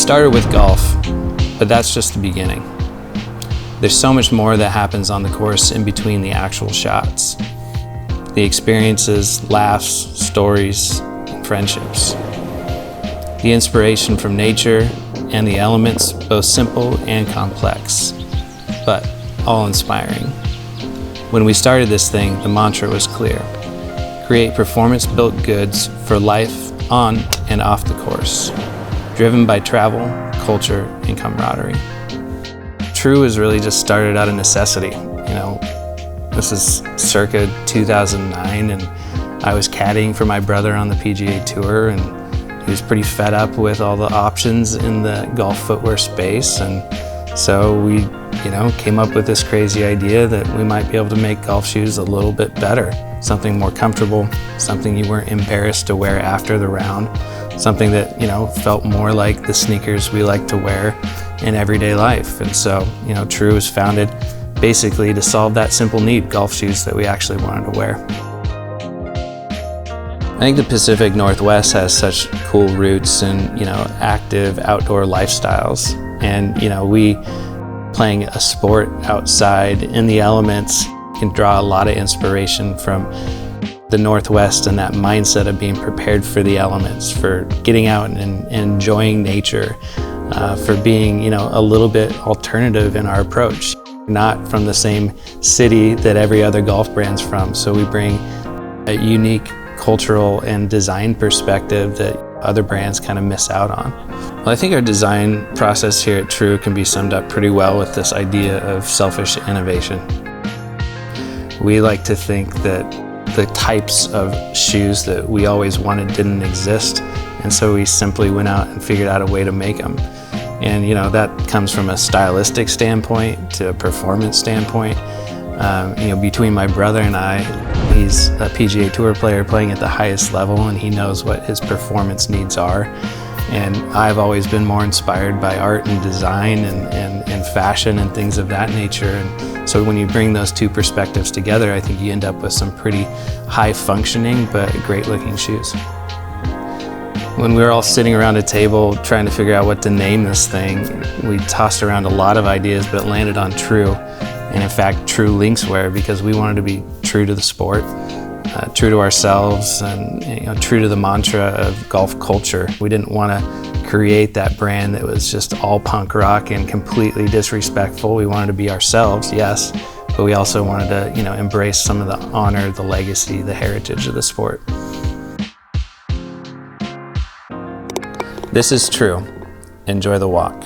started with golf, but that's just the beginning. There's so much more that happens on the course in between the actual shots. The experiences, laughs, stories, and friendships. The inspiration from nature and the elements, both simple and complex, but all inspiring. When we started this thing, the mantra was clear. Create performance-built goods for life on and off the course, driven by travel, culture, and camaraderie. True was really just started out of necessity. This is circa 2009, and I was caddying for my brother on the PGA Tour, and he was pretty fed up with all the options in the golf footwear space, and so we came up with this crazy idea that we might be able to make golf shoes a little bit better, something more comfortable, something you weren't embarrassed to wear after the round, something that felt more like the sneakers we like to wear in everyday life. And so True was founded basically to solve that simple need, golf shoes that we actually wanted to wear. I think the Pacific Northwest has such cool roots and active outdoor lifestyles, and we playing a sport outside in the elements can draw a lot of inspiration from the Northwest and that mindset of being prepared for the elements, for getting out and enjoying nature, for being a little bit alternative in our approach. Not from the same city that every other golf brand's from, so we bring a unique cultural and design perspective that other brands kind of miss out on. Well, I think our design process here at True can be summed up pretty well with this idea of selfish innovation. We like to think that the types of shoes that we always wanted didn't exist, and so we simply went out and figured out a way to make them. And that comes from a stylistic standpoint to a performance standpoint. Between my brother and I, he's a PGA Tour player playing at the highest level, and he knows what his performance needs are. And I've always been more inspired by art and design and fashion and things of that nature. And so when you bring those two perspectives together, I think you end up with some pretty high functioning but great looking shoes. When we were all sitting around a table trying to figure out what to name this thing, we tossed around a lot of ideas, but landed on True. And in fact, True Linkswear, because we wanted to be true to the sport, true to ourselves, and true to the mantra of golf culture. We didn't want to create that brand that was just all punk rock and completely disrespectful. We wanted to be ourselves, yes, but we also wanted to embrace some of the honor, the legacy, the heritage of the sport. This is True. Enjoy the walk.